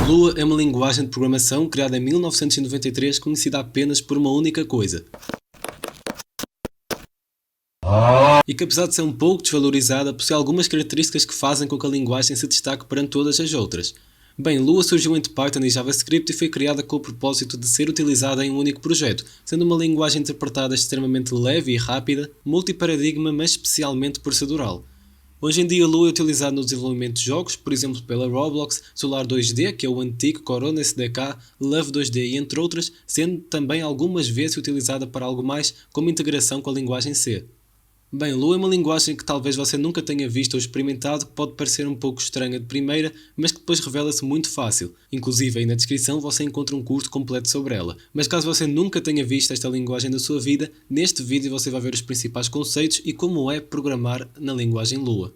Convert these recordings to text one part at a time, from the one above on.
Lua é uma linguagem de programação criada em 1993 conhecida apenas por uma única coisa. E que apesar de ser um pouco desvalorizada, possui algumas características que fazem com que a linguagem se destaque perante todas as outras. Bem, Lua surgiu entre Python e JavaScript e foi criada com o propósito de ser utilizada em um único projeto, sendo uma linguagem interpretada extremamente leve e rápida, multiparadigma, mas especialmente procedural. Hoje em dia, Lua é utilizado no desenvolvimento de jogos, por exemplo pela Roblox, Solar 2D, que é o antigo Corona SDK, Love 2D e entre outras, sendo também algumas vezes utilizada para algo mais, como integração com a linguagem C. Bem, Lua é uma linguagem que talvez você nunca tenha visto ou experimentado, que pode parecer um pouco estranha de primeira, mas que depois revela-se muito fácil. Inclusive aí na descrição você encontra um curso completo sobre ela. Mas caso você nunca tenha visto esta linguagem da sua vida, neste vídeo você vai ver os principais conceitos e como é programar na linguagem Lua.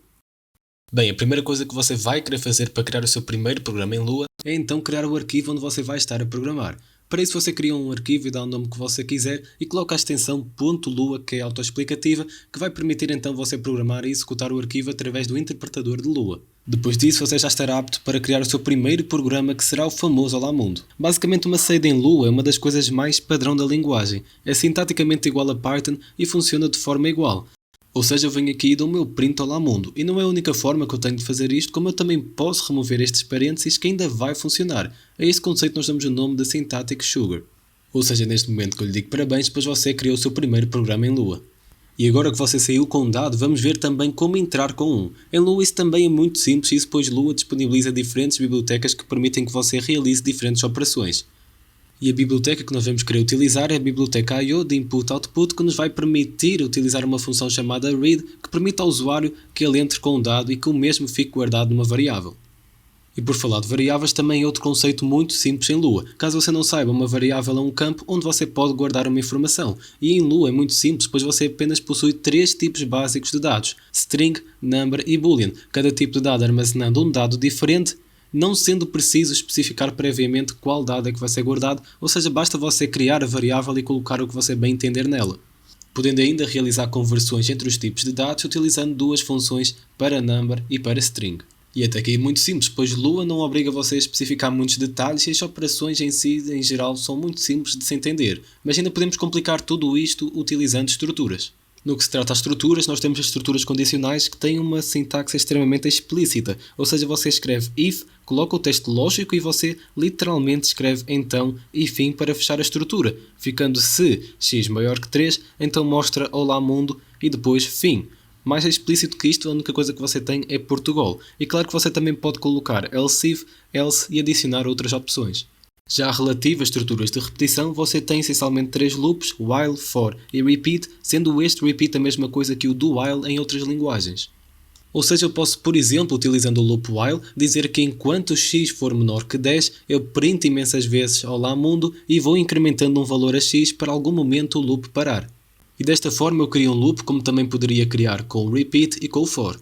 Bem, a primeira coisa que você vai querer fazer para criar o seu primeiro programa em Lua é então criar o arquivo onde você vai estar a programar. Para isso você cria um arquivo e dá o nome que você quiser e coloca a extensão .lua, que é autoexplicativa, que vai permitir então você programar e executar o arquivo através do interpretador de Lua. Depois disso você já estará apto para criar o seu primeiro programa, que será o famoso Olá Mundo. Basicamente uma saída em Lua é uma das coisas mais padrão da linguagem, é sintaticamente igual a Python e funciona de forma igual. Ou seja, eu venho aqui e dou o meu print Olá Mundo, e não é a única forma que eu tenho de fazer isto, como eu também posso remover estes parênteses que ainda vai funcionar. A este conceito nós damos o nome de Syntactic Sugar. Ou seja, neste momento que eu lhe digo parabéns, pois você criou o seu primeiro programa em Lua. E agora que você saiu com um dado, vamos ver também como entrar com um. Em Lua isso também é muito simples, isso pois Lua disponibiliza diferentes bibliotecas que permitem que você realize diferentes operações. E a biblioteca que nós vamos querer utilizar é a biblioteca I/O de Input/Output, que nos vai permitir utilizar uma função chamada read, que permite ao usuário que ele entre com um dado e que o mesmo fique guardado numa variável. E por falar de variáveis, também é outro conceito muito simples em Lua. Caso você não saiba, uma variável é um campo onde você pode guardar uma informação. E em Lua é muito simples, pois você apenas possui 3 tipos básicos de dados: string, number e boolean, cada tipo de dado armazenando um dado diferente, não sendo preciso especificar previamente qual dado é que vai ser guardado, ou seja, basta você criar a variável e colocar o que você bem entender nela. Podendo ainda realizar conversões entre os tipos de dados utilizando duas funções para number e para string. E até aqui é muito simples, pois Lua não obriga você a especificar muitos detalhes e as operações em si, em geral, são muito simples de se entender, mas ainda podemos complicar tudo isto utilizando estruturas. No que se trata de estruturas, nós temos as estruturas condicionais que têm uma sintaxe extremamente explícita, ou seja, você escreve if, coloca o texto lógico e você literalmente escreve então e fim para fechar a estrutura, ficando se x maior que 3, então mostra olá mundo e depois fim. Mais explícito que isto, a única coisa que você tem é Portugal. E claro que você também pode colocar else if, else e adicionar outras opções. Já relativa a estruturas de repetição, você tem essencialmente 3 loops, while, for e repeat, sendo este repeat a mesma coisa que o do while em outras linguagens. Ou seja, eu posso, por exemplo, utilizando o loop while, dizer que enquanto x for menor que 10, eu print imensas vezes olá mundo e vou incrementando um valor a x para algum momento o loop parar. E desta forma eu crio um loop, como também poderia criar com o repeat e com o for.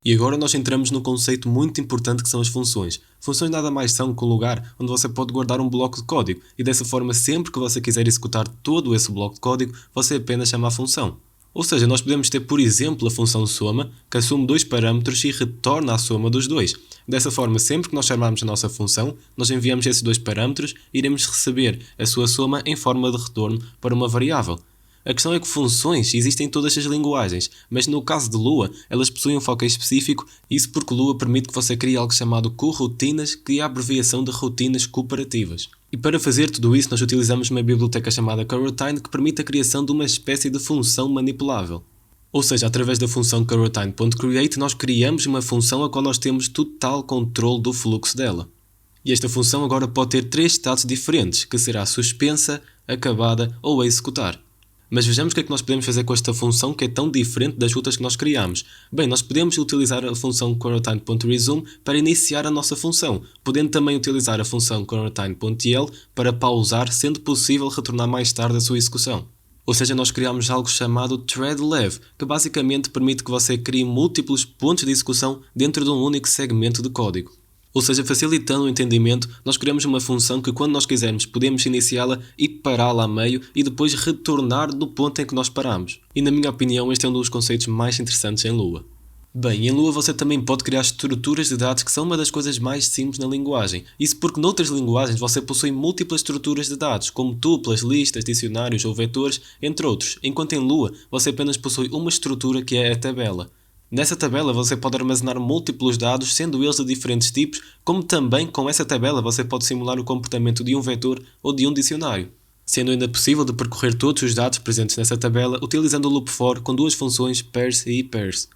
E agora nós entramos num conceito muito importante que são as funções. Funções nada mais são que um lugar onde você pode guardar um bloco de código e dessa forma sempre que você quiser executar todo esse bloco de código, você apenas chama a função. Ou seja, nós podemos ter por exemplo a função soma, que assume 2 parâmetros e retorna a soma dos dois. Dessa forma, sempre que nós chamarmos a nossa função, nós enviamos esses 2 parâmetros e iremos receber a sua soma em forma de retorno para uma variável. A questão é que funções existem em todas as linguagens, mas no caso de Lua, elas possuem um foco específico, isso porque Lua permite que você crie algo chamado coroutinas, que é a abreviação de rotinas cooperativas. E para fazer tudo isso, nós utilizamos uma biblioteca chamada coroutine que permite a criação de uma espécie de função manipulável. Ou seja, através da função coroutine.create, nós criamos uma função a qual nós temos total controle do fluxo dela. E esta função agora pode ter 3 estados diferentes, que será suspensa, acabada ou a executar. Mas vejamos o que é que nós podemos fazer com esta função que é tão diferente das outras que nós criamos. Bem, nós podemos utilizar a função coroutine.resume para iniciar a nossa função, podendo também utilizar a função coroutine.tl para pausar, sendo possível retornar mais tarde a sua execução. Ou seja, nós criamos algo chamado threadlev, que basicamente permite que você crie múltiplos pontos de execução dentro de um único segmento de código. Ou seja, facilitando o entendimento, nós criamos uma função que quando nós quisermos podemos iniciá-la e pará-la a meio e depois retornar do ponto em que nós paramos. E na minha opinião este é um dos conceitos mais interessantes em Lua. Bem, em Lua você também pode criar estruturas de dados que são uma das coisas mais simples na linguagem. Isso porque noutras linguagens você possui múltiplas estruturas de dados, como tuplas, listas, dicionários ou vetores, entre outros, enquanto em Lua você apenas possui uma estrutura que é a tabela. Nessa tabela você pode armazenar múltiplos dados, sendo eles de diferentes tipos, como também com essa tabela você pode simular o comportamento de um vetor ou de um dicionário, sendo ainda possível de percorrer todos os dados presentes nessa tabela utilizando o loop for com duas funções parse e parse.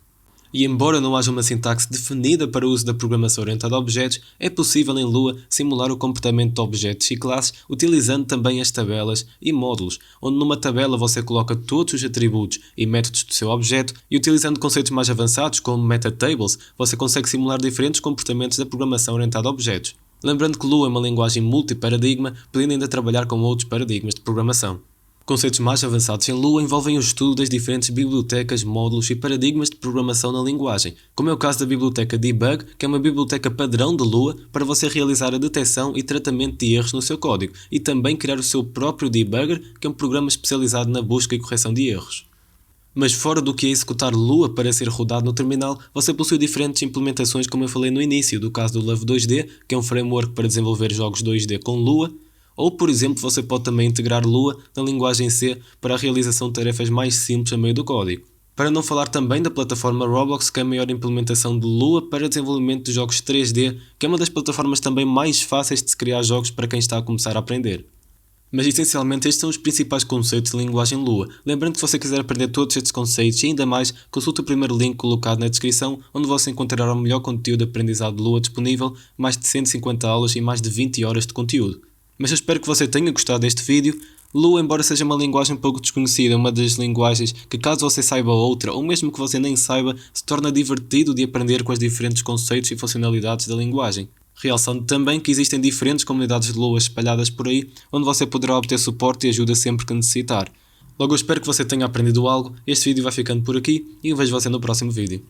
E embora não haja uma sintaxe definida para o uso da programação orientada a objetos, é possível em Lua simular o comportamento de objetos e classes utilizando também as tabelas e módulos, onde numa tabela você coloca todos os atributos e métodos do seu objeto e utilizando conceitos mais avançados como metatables, você consegue simular diferentes comportamentos da programação orientada a objetos. Lembrando que Lua é uma linguagem multiparadigma, podendo ainda trabalhar com outros paradigmas de programação. Conceitos mais avançados em Lua envolvem o estudo das diferentes bibliotecas, módulos e paradigmas de programação na linguagem, como é o caso da biblioteca Debug, que é uma biblioteca padrão de Lua para você realizar a detecção e tratamento de erros no seu código, e também criar o seu próprio debugger, que é um programa especializado na busca e correção de erros. Mas fora do que é executar Lua para ser rodado no terminal, você possui diferentes implementações como eu falei no início, do caso do Love 2D, que é um framework para desenvolver jogos 2D com Lua, ou, por exemplo, você pode também integrar Lua na linguagem C para a realização de tarefas mais simples a meio do código. Para não falar também da plataforma Roblox, que é a maior implementação de Lua para desenvolvimento de jogos 3D, que é uma das plataformas também mais fáceis de se criar jogos para quem está a começar a aprender. Mas essencialmente estes são os principais conceitos de linguagem Lua. Lembrando que se você quiser aprender todos estes conceitos e ainda mais, consulte o primeiro link colocado na descrição, onde você encontrará o melhor conteúdo de aprendizado de Lua disponível, mais de 150 aulas e mais de 20 horas de conteúdo. Mas eu espero que você tenha gostado deste vídeo. Lua, embora seja uma linguagem um pouco desconhecida, é uma das linguagens que, caso você saiba outra, ou mesmo que você nem saiba, se torna divertido de aprender com os diferentes conceitos e funcionalidades da linguagem. Realçando também que existem diferentes comunidades de Lua espalhadas por aí, onde você poderá obter suporte e ajuda sempre que necessitar. Logo eu espero que você tenha aprendido algo, este vídeo vai ficando por aqui e eu vejo você no próximo vídeo.